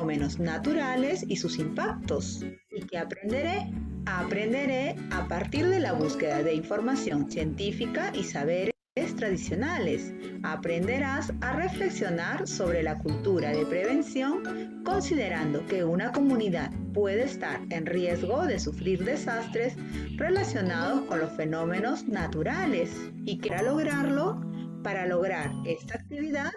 fenómenos naturales y sus impactos. ¿Y qué aprenderé? Aprenderé a partir de la búsqueda de información científica y saberes tradicionales. Aprenderás a reflexionar sobre la cultura de prevención, considerando que una comunidad puede estar en riesgo de sufrir desastres relacionados con los fenómenos naturales y que para lograr esta actividad,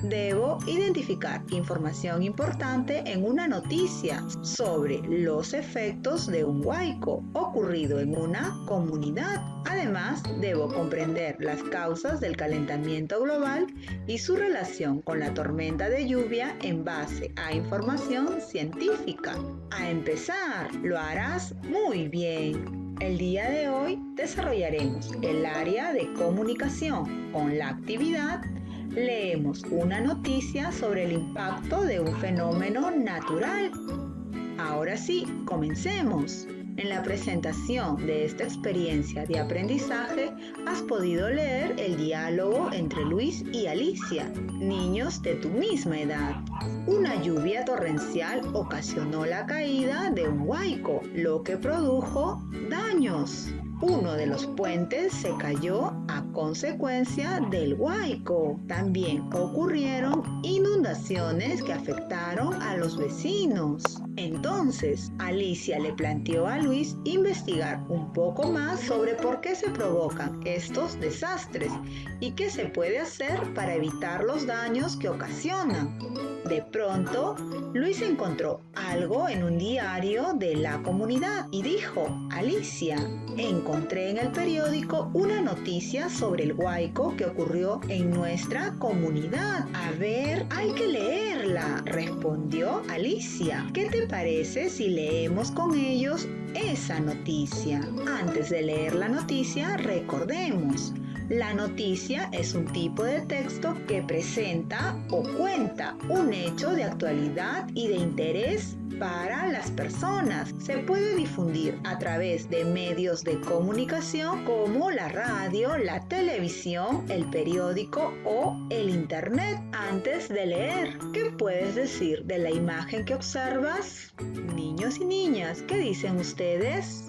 debo identificar información importante en una noticia sobre los efectos de un huaico ocurrido en una comunidad. Además, debo comprender las causas del calentamiento global y su relación con la tormenta de lluvia en base a información científica. A empezar, lo harás muy bien. El día de hoy desarrollaremos el área de comunicación con la actividad. Leemos una noticia sobre el impacto de un fenómeno natural. Ahora sí, comencemos. En la presentación de esta experiencia de aprendizaje has podido leer el diálogo entre Luis y Alicia, niños de tu misma edad. Una lluvia torrencial ocasionó la caída de un huaico, lo que produjo daños. Uno de los puentes se cayó a consecuencia del huaico. También ocurrieron inundaciones que afectaron a los vecinos. Entonces, Alicia le planteó a Luis investigar un poco más sobre por qué se provocan estos desastres y qué se puede hacer para evitar los daños que ocasionan. De pronto, Luis encontró algo en un diario de la comunidad y dijo: Alicia, encontré en el periódico una noticia sobre el huaico que ocurrió en nuestra comunidad. A ver, hay que leerla, respondió Alicia. ¿Qué te parece si leemos con ellos esa noticia? Antes de leer la noticia, recordemos. La noticia es un tipo de texto que presenta o cuenta un hecho de actualidad y de interés para las personas. Se puede difundir a través de medios de comunicación como la radio, la televisión, el periódico o el internet. Antes de leer, ¿qué puedes decir de la imagen que observas? Niños y niñas, ¿qué dicen ustedes?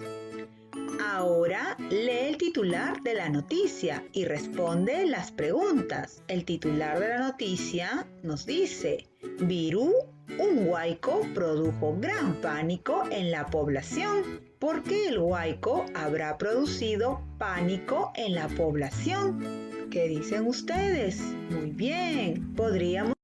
Ahora lee el titular de la noticia y responde las preguntas. El titular de la noticia nos dice: Virú, un huaico produjo gran pánico en la población. ¿Por qué el huaico habrá producido pánico en la población? ¿Qué dicen ustedes? Muy bien, podríamos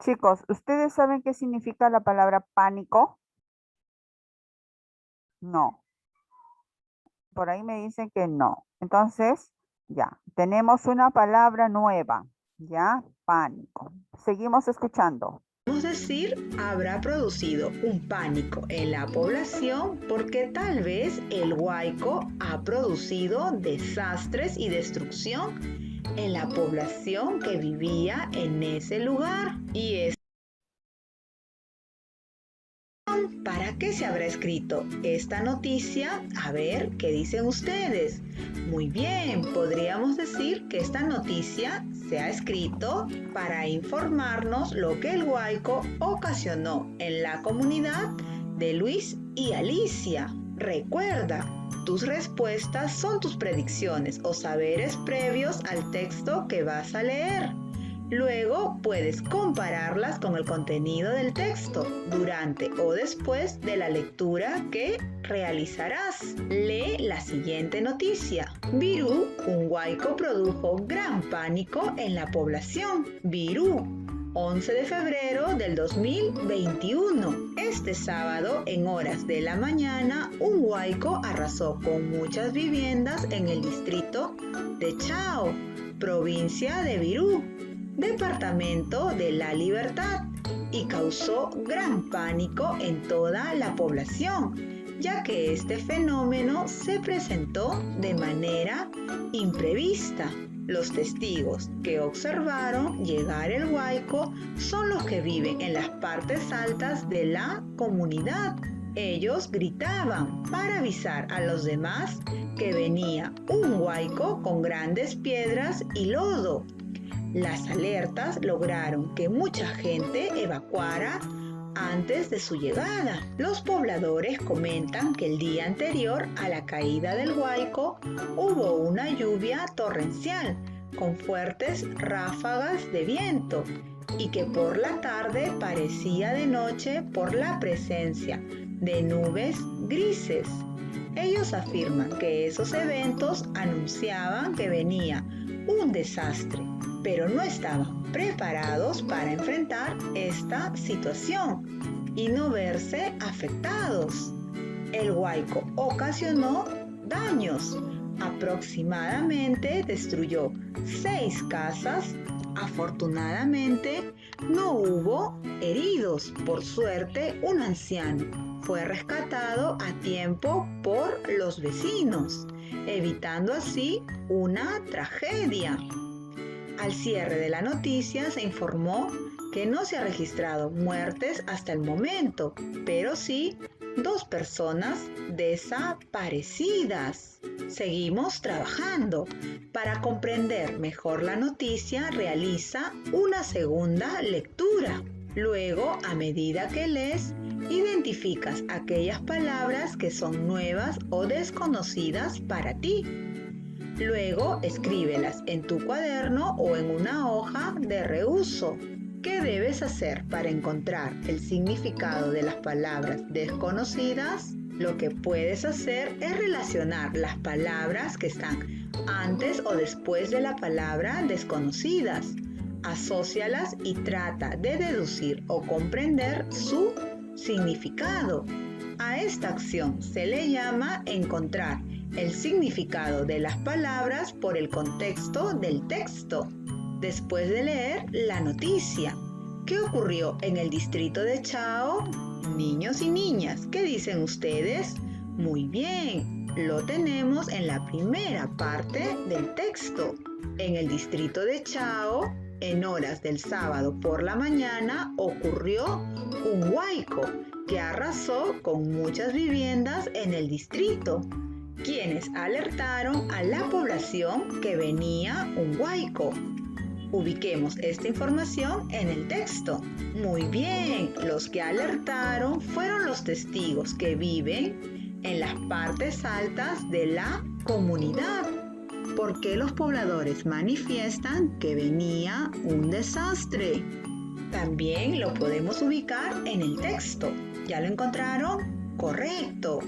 Chicos, ¿ustedes saben qué significa la palabra pánico? No, por ahí me dicen que no. Entonces, ya, tenemos una palabra nueva, ¿ya? Pánico. Seguimos escuchando. decir, habrá producido un pánico en la población porque tal vez el huaico ha producido desastres y destrucción en la población que vivía en ese lugar. Y es ¿para qué se habrá escrito esta noticia? A ver, ¿qué dicen ustedes? Muy bien, podríamos decir que esta noticia se ha escrito para informarnos lo que el huaico ocasionó en la comunidad de Luis y Alicia. Recuerda, tus respuestas son tus predicciones o saberes previos al texto que vas a leer. Luego puedes compararlas con el contenido del texto durante o después de la lectura que realizarás. Lee la siguiente noticia. Virú, un huaico produjo gran pánico en la población. Virú, 11 de febrero del 2021. Este sábado, en horas de la mañana, un huaico arrasó con muchas viviendas en el distrito de Chao, provincia de Virú, departamento de La Libertad. y causó gran pánico en toda la población, ya que este fenómeno se presentó de manera imprevista. Los testigos que observaron llegar el huaico son los que viven en las partes altas de la comunidad. Ellos gritaban para avisar a los demás que venía un huaico con grandes piedras y lodo. Las alertas lograron que mucha gente evacuara antes de su llegada. Los pobladores comentan que el día anterior a la caída del huaico hubo una lluvia torrencial con fuertes ráfagas de viento y que por la tarde parecía de noche por la presencia de nubes grises. Ellos afirman que esos eventos anunciaban que venía un desastre, pero no estaban preparados para enfrentar esta situación y no verse afectados. El huaico ocasionó daños. Aproximadamente destruyó 6 casas. Afortunadamente no hubo heridos. Por suerte, un anciano fue rescatado a tiempo por los vecinos, evitando así una tragedia. Al cierre de la noticia se informó que no se ha registrado muertes hasta el momento, pero sí 2 personas desaparecidas. Seguimos trabajando. Para comprender mejor la noticia, realiza una segunda lectura. Luego, a medida que lees, identificas aquellas palabras que son nuevas o desconocidas para ti. Luego, escríbelas en tu cuaderno o en una hoja de reuso. ¿Qué debes hacer para encontrar el significado de las palabras desconocidas? Lo que puedes hacer es relacionar las palabras que están antes o después de la palabra desconocidas. Asócialas y trata de deducir o comprender su significado. A esta acción se le llama encontrar el significado de las palabras por el contexto del texto. Después de leer la noticia, ¿qué ocurrió en el distrito de Chao? Niños y niñas, ¿qué dicen ustedes? Muy bien, lo tenemos en la primera parte del texto. En el distrito de Chao, en horas del sábado por la mañana, ocurrió un huaico que arrasó con muchas viviendas en el distrito, quienes alertaron a la población que venía un huaico. Ubiquemos esta información en el texto. Muy bien, los que alertaron fueron los testigos que viven en las partes altas de la comunidad. ¿Por qué los pobladores manifiestan que venía un desastre? También lo podemos ubicar en el texto. ¿Ya lo encontraron? Correcto.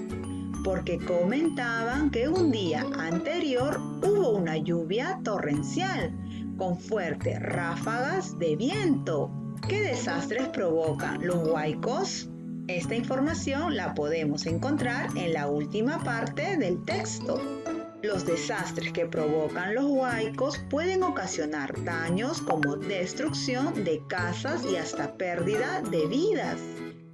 Porque comentaban que un día anterior hubo una lluvia torrencial con fuertes ráfagas de viento. ¿Qué desastres provocan los huaicos? Esta información la podemos encontrar en la última parte del texto. Los desastres que provocan los huaicos pueden ocasionar daños como destrucción de casas y hasta pérdida de vidas.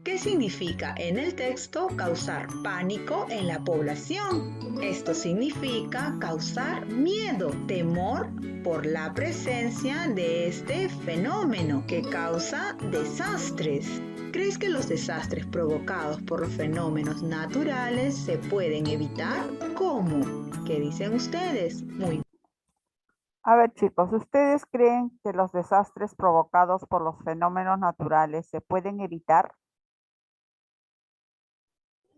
¿Qué significa en el texto causar pánico en la población? Esto significa causar miedo, temor por la presencia de este fenómeno que causa desastres. ¿Crees que los desastres provocados por los fenómenos naturales se pueden evitar? ¿Cómo? ¿Qué dicen ustedes? Muy A ver, chicos, ¿ustedes creen que los desastres provocados por los fenómenos naturales se pueden evitar?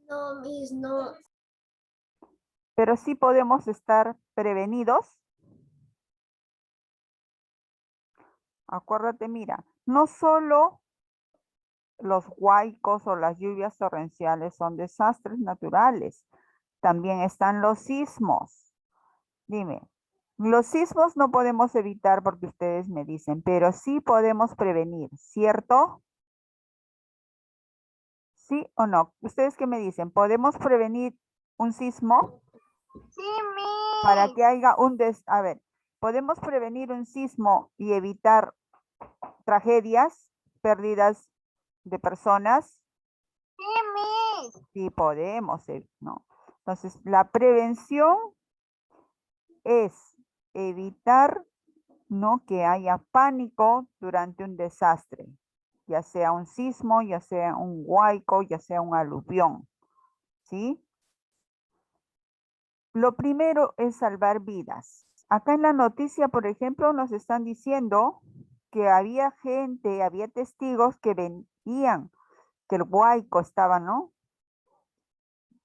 No, Miss, no. Pero sí podemos estar prevenidos. Acuérdate, mira, no solo los huaicos o las lluvias torrenciales son desastres naturales, también están los sismos. Dime, los sismos no podemos evitar porque ustedes me dicen, pero sí podemos prevenir, ¿cierto? ¿Sí o no? ¿Ustedes qué me dicen? ¿Podemos prevenir un sismo? Sí, Miss. Para que haya a ver, ¿podemos prevenir un sismo y evitar tragedias, pérdidas de personas? Sí, Miss. Sí podemos, ¿no? Entonces, la prevención es evitar, ¿no?, que haya pánico durante un desastre, ya sea un sismo, ya sea un huaico, ya sea un aluvión, ¿sí? Lo primero es salvar vidas. Acá en la noticia, por ejemplo, nos están diciendo que había gente, había testigos que veían que el huaico estaba, ¿no?,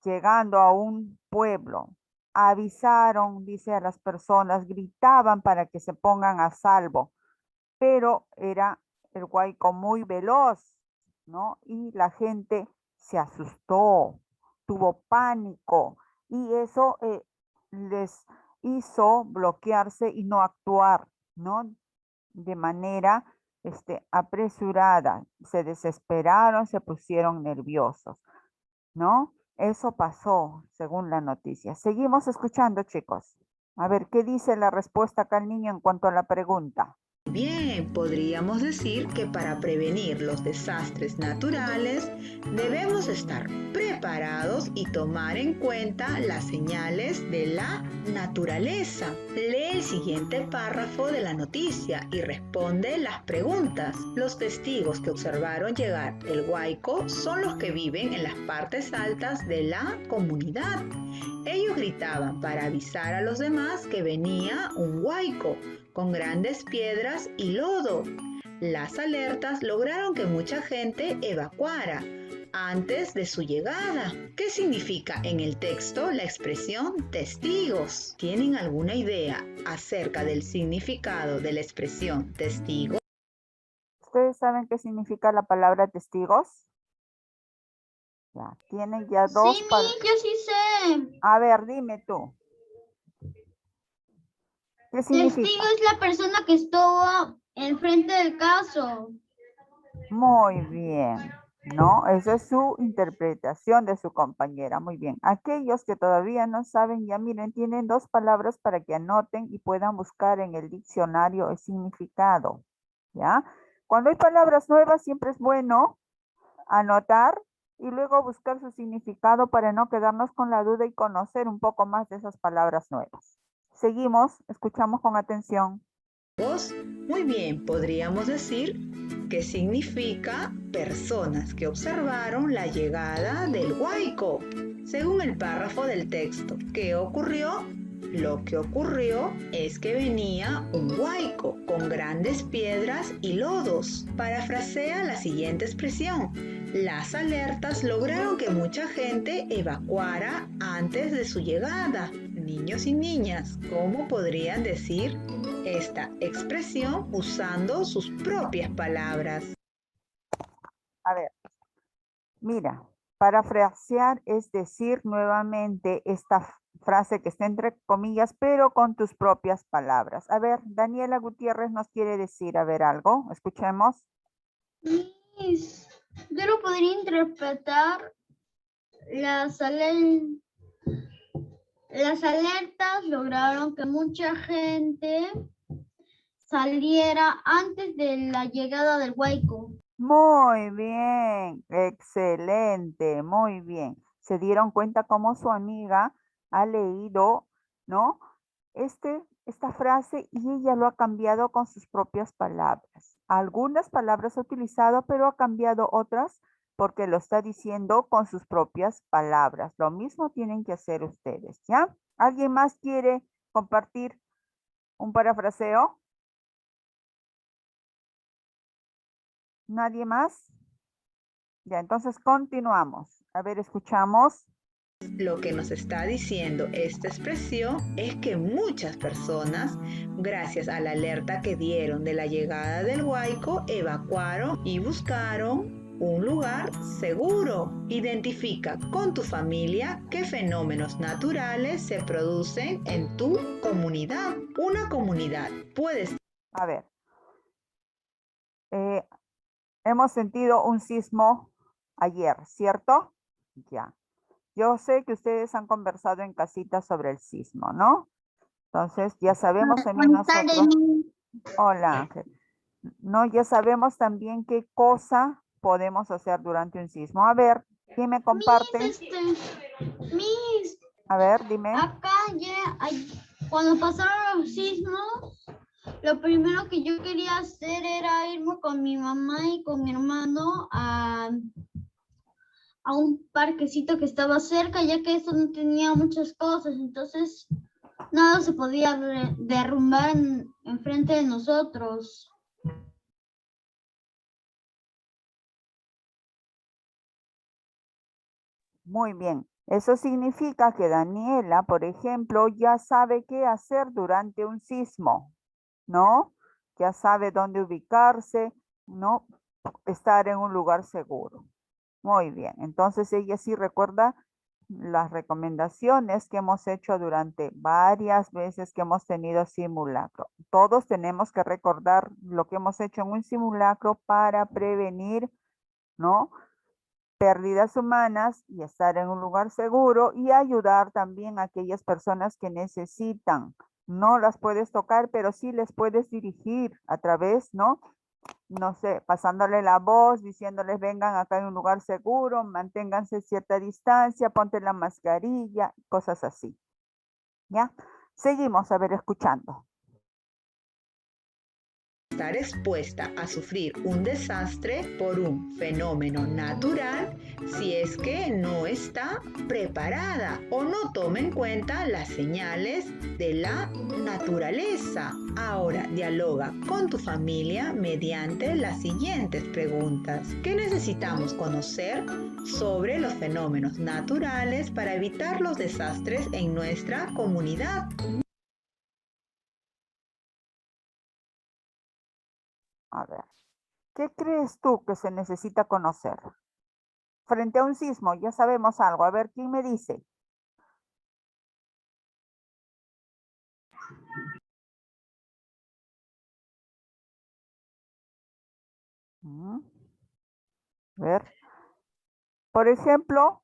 llegando a un pueblo. Avisaron, dice, a las personas, gritaban para que se pongan a salvo, pero era el huaico muy veloz, ¿no? Y la gente se asustó, tuvo pánico, y eso les hizo bloquearse y no actuar, ¿no?, de manera apresurada. Se desesperaron, se pusieron nerviosos, ¿no? Eso pasó según la noticia. Seguimos escuchando, chicos. A ver, ¿qué dice la respuesta acá el niño en cuanto a la pregunta? Bien, podríamos decir que para prevenir los desastres naturales debemos estar preparados y tomar en cuenta las señales de la naturaleza. Lee el siguiente párrafo de la noticia y responde las preguntas. Los testigos que observaron llegar el huaico son los que viven en las partes altas de la comunidad. Ellos gritaban para avisar a los demás que venía un huaico con grandes piedras y lodo. Las alertas lograron que mucha gente evacuara antes de su llegada. ¿Qué significa en el texto la expresión testigos? ¿Tienen alguna idea acerca del significado de la expresión testigos? ¿Ustedes saben qué significa la palabra testigos? Ya, tienen ya Sí, dos Miss, yo sí sé. A ver, dime tú. ¿Qué significa? Testigo es la persona que estuvo enfrente del caso. Muy bien, ¿no? Esa es su interpretación de su compañera. Muy bien. Aquellos que todavía no saben, ya miren, tienen dos palabras para que anoten y puedan buscar en el diccionario el significado, ¿ya? Cuando hay palabras nuevas, siempre es bueno anotar y luego buscar su significado para no quedarnos con la duda y conocer un poco más de esas palabras nuevas. Seguimos, escuchamos con atención. Muy bien, podríamos decir que significa personas que observaron la llegada del huaico. Según el párrafo del texto, ¿qué ocurrió? Lo que ocurrió es que venía un huaico con grandes piedras y lodos. Parafrasea la siguiente expresión. Las alertas lograron que mucha gente evacuara antes de su llegada. Niños y niñas, ¿cómo podrían decir esta expresión usando sus propias palabras? A ver, mira, parafrasear es decir nuevamente esta frase que está entre comillas, pero con tus propias palabras. A ver, Daniela Gutiérrez nos quiere decir, a ver, algo. Escuchemos. Miss, yo lo podría interpretar las, alen- las alertas lograron que mucha gente saliera antes de la llegada del huaico. Muy bien, excelente, muy bien. Se dieron cuenta cómo su amiga ha leído, ¿no? Esta frase y ella lo ha cambiado con sus propias palabras. Algunas palabras ha utilizado, pero ha cambiado otras porque lo está diciendo con sus propias palabras. Lo mismo tienen que hacer ustedes, ¿ya? ¿Alguien más quiere compartir un parafraseo? ¿Nadie más? Ya, entonces continuamos. A ver, escuchamos. Lo que nos está diciendo esta expresión es que muchas personas, gracias a la alerta que dieron de la llegada del huaico, evacuaron y buscaron un lugar seguro. Identifica con tu familia qué fenómenos naturales se producen en tu comunidad. Una comunidad puede ser. A ver, hemos sentido un sismo ayer, ¿cierto? Ya. Yo sé que ustedes han conversado en casita sobre el sismo, ¿no? Entonces, ya sabemos también Buenas tardes, nosotros. Miss. Hola, Ángel. No, ya sabemos también qué cosa podemos hacer durante un sismo? A ver, ¿quién me comparte? Miss, A ver, dime. acá cuando pasaron los sismos, lo primero que yo quería hacer era irme con mi mamá y con mi hermano a un parquecito que estaba cerca, ya que eso no tenía muchas cosas, entonces nada se podía derrumbar enfrente de nosotros. Muy bien. Eso significa que Daniela, por ejemplo, ya sabe qué hacer durante un sismo, ¿no? Ya sabe dónde ubicarse, ¿no? Estar en un lugar seguro. Muy bien. Entonces ella sí recuerda las recomendaciones que hemos hecho durante varias veces que hemos tenido simulacro. Todos tenemos que recordar lo que hemos hecho en un simulacro para prevenir, ¿no? Pérdidas humanas y estar en un lugar seguro y ayudar también a aquellas personas que necesitan. No las puedes tocar, pero sí les puedes dirigir a través, ¿no? No sé, pasándole la voz, diciéndoles vengan acá en un lugar seguro, manténganse cierta distancia, ponte la mascarilla, cosas así. ¿Ya? Seguimos, a ver, escuchando. Estar expuesta a sufrir un desastre por un fenómeno natural si es que no está preparada o no toma en cuenta las señales de la naturaleza. Ahora dialoga con tu familia mediante las siguientes preguntas. ¿Qué necesitamos conocer sobre los fenómenos naturales para evitar los desastres en nuestra comunidad? A ver, ¿qué crees tú que se necesita conocer? Frente a un sismo, ya sabemos algo. A ver, ¿quién me dice? A ver. Por ejemplo,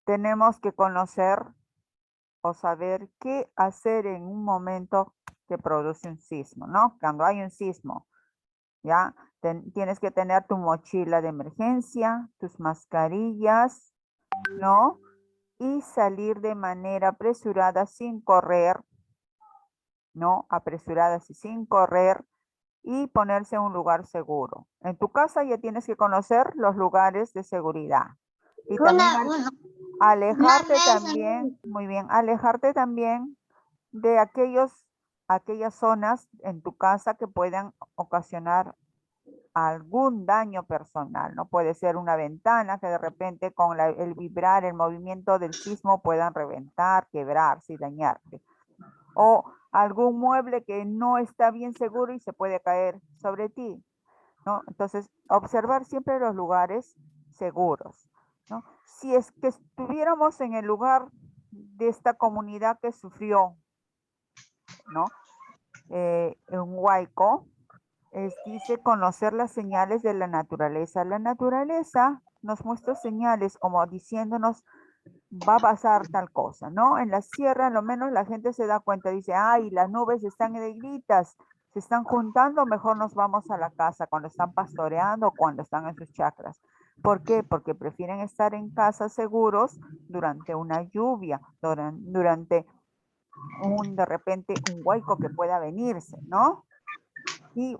tenemos que conocer o saber qué hacer en un momento que produce un sismo, ¿no? Cuando hay un sismo, ¿ya? Tienes que tener tu mochila de emergencia, tus mascarillas, ¿no? Y salir de manera apresurada sin correr, ¿no? Apresuradas y sin correr y ponerse en un lugar seguro. En tu casa ya tienes que conocer los lugares de seguridad. Y también alejarte también, muy bien, alejarte también de aquellas zonas en tu casa que puedan ocasionar algún daño personal, ¿no? Puede ser una ventana que de repente con el vibrar, el movimiento del sismo puedan reventar, quebrarse y dañarte. O algún mueble que no está bien seguro y se puede caer sobre ti, ¿no? Entonces, observar siempre los lugares seguros, ¿no? Si es que estuviéramos en el lugar de esta comunidad que sufrió, ¿no? En Huayco, dice conocer las señales de la naturaleza. La naturaleza nos muestra señales como diciéndonos va a pasar tal cosa, ¿no? En la sierra, lo menos la gente se da cuenta, dice, ay, las nubes están negritas, se están juntando, mejor nos vamos a la casa cuando están pastoreando o cuando están en sus chacras. ¿Por qué? Porque prefieren estar en casa seguros durante una lluvia, durante de repente un huaico que pueda venirse, ¿no? Y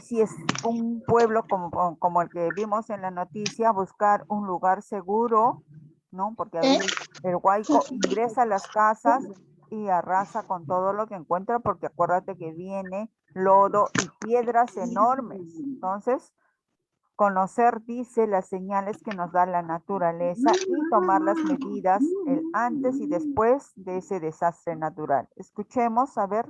si es un pueblo como el que vimos en la noticia, buscar un lugar seguro, ¿no? Porque a veces el huaico ingresa a las casas y arrasa con todo lo que encuentra, porque acuérdate que viene lodo y piedras enormes. Entonces, conocer, dice, las señales que nos da la naturaleza y tomar las medidas el antes y después de ese desastre natural. Escuchemos, a ver.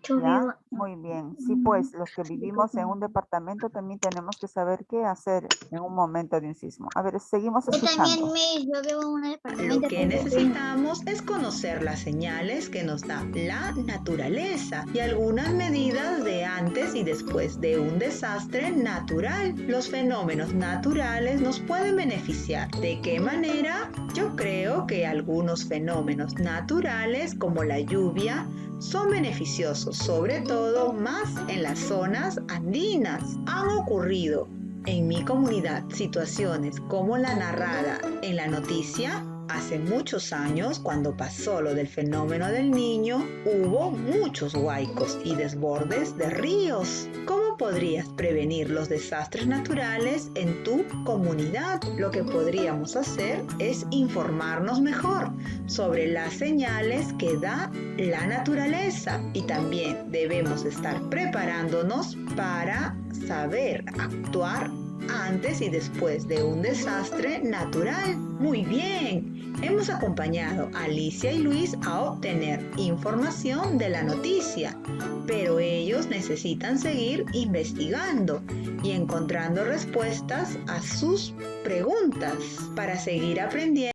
¿Ya? Muy bien. Sí, pues los que vivimos en un departamento también tenemos que saber qué hacer en un momento de un sismo. A ver, seguimos escuchando. Yo vivo en un departamento. Lo que necesitamos es conocer las señales que nos da la naturaleza y algunas medidas de antes y después de un desastre natural. Los fenómenos naturales nos pueden beneficiar. ¿De qué manera? Yo creo que algunos fenómenos naturales como la lluvia son beneficiosos, sobre todo más en las zonas andinas. Han ocurrido en mi comunidad situaciones como la narrada en la noticia. Hace muchos años, cuando pasó lo del fenómeno del Niño, hubo muchos huaicos y desbordes de ríos. ¿Cómo podrías prevenir los desastres naturales en tu comunidad? Lo que podríamos hacer es informarnos mejor sobre las señales que da la naturaleza, y también debemos estar preparándonos para saber actuar antes y después de un desastre natural. Muy bien, hemos acompañado a Alicia y Luis a obtener información de la noticia, pero ellos necesitan seguir investigando y encontrando respuestas a sus preguntas para seguir aprendiendo